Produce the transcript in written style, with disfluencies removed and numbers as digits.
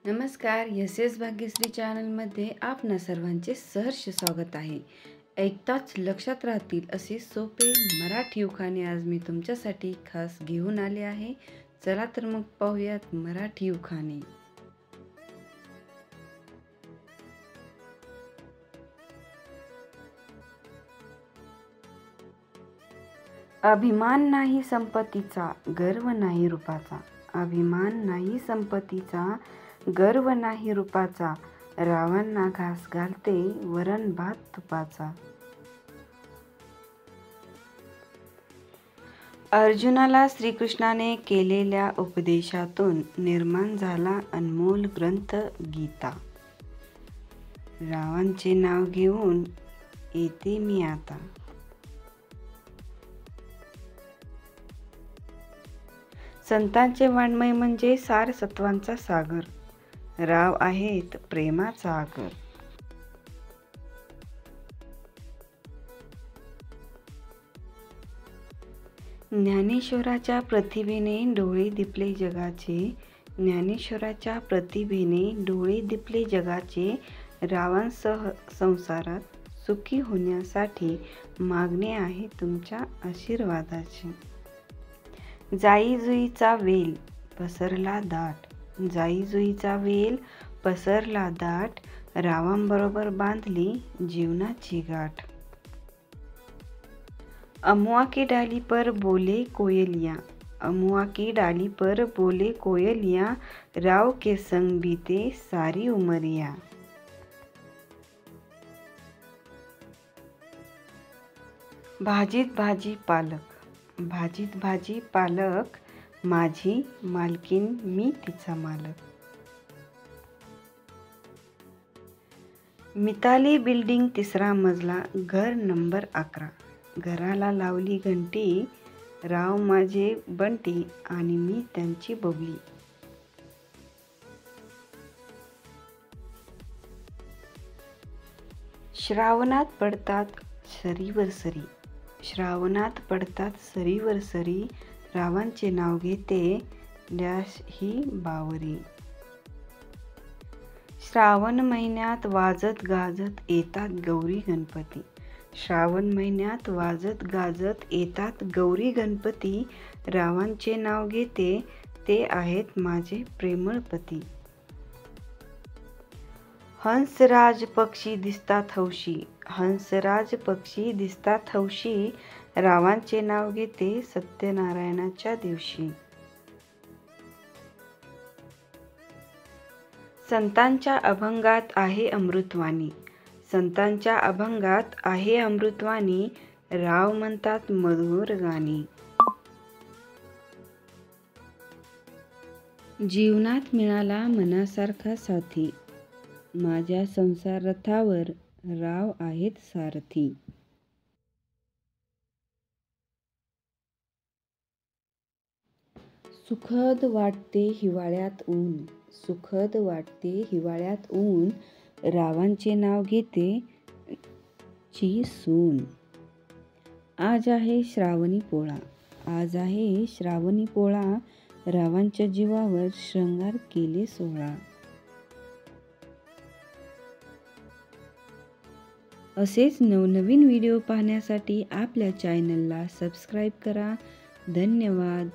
नमस्कार, एस भाग्यश्री चॅनलमध्ये आपणा सर्वांचे सहर्ष स्वागत आहे। ऐकताच लक्षात राहतील असे सोपे मराठी उखाणे आज मी तुमच्यासाठी खास घेऊन आले आहे। चला तर मग पाहूयात मराठी उखाणे। अभिमान नाही संपत्तीचा, गर्व नाही रूपाचा। अभिमान नाही संपत्तीचा, गर्व नाही रूपाचा। रावांना घास घालते वरण भात तुपाचा। अर्जुनाला श्रीकृष्णाने केलेल्या उपदेशातून निर्माण झाला अनमोल ग्रंथ गीता। रावांचे नाव घेऊन येते मी आता। संतांचे वाङ्मय म्हणजे सार सत्वांचा सागर। राव आहेत प्रेमाचा आगर। ज्ञानेश्वराच्या प्रतिभेने डोळे दिपले जगाचे। ज्ञानेश्वराच्या प्रतिभेने डोळे दिपले जगाचे। रावांसह संसारात सुखी होण्यासाठी मागणे आहे तुमच्या आशीर्वादाची। जाई जुईचा वेल पसरला दाट। जाई जुईचा वेल पसरला दाट। रावांबरोबर बांधली जीवनाची गाठ। अमुआ की डाली पर बोले कोयलिया। अमुआ की डाली पर बोले कोयलिया। राव के संग बीते सारी उमरिया। भाजीत भाजी पालक। भाजीत भाजी पालक। माझी मालकीन मी तिचा मालक। मिताली बिल्डिंग तिसरा मजला घर नंबर 11। घराला लावली घंटी। राव माझे बंटी आणि मी त्यांची बबली। श्रावणात पडतात सरीवर सरी। श्रावणात पडतात सरीवर सरी। रावांचे नाव घेते डॅश ही बावरी। श्रावण महिन्यात वाजत गाजत येतात गौरी गणपती। श्रावण महिन्यात वाजत गाजत येतात गौरी गणपती। रावांचे नाव घेते ते आहेत माझे प्रेमळ पती। हंसराज पक्षी दिसतात हौशी। हंसराज पक्षी दिसतात हौशी। रावांचे नाव घेते सत्यनारायणाच्या दिवशी। संतांच्या अभंगात आहे अमृतवाणी। संतांच्या अभंगात आहे अमृतवाणी। राव म्हणतात मधुर गाणी। जीवनात मिळाला मनासारखा साथी। माझ्या संसार रथावर राव आहेत सारथी। सुखद वाटते हिवाळ्यात ऊन। सुखद वाटते हिवाळ्यात ऊन। रावांचे नाव घेते ची सून। आज आहे श्रावणी पोळा। आज आहे श्रावणी पोळा। रावांच्या जीवावर श्रृंगार केले सोहळा। असेच नवनवीन व्हिडिओ पाहण्यासाठी आपल्या चॅनलला सबस्क्राईब करा। धन्यवाद।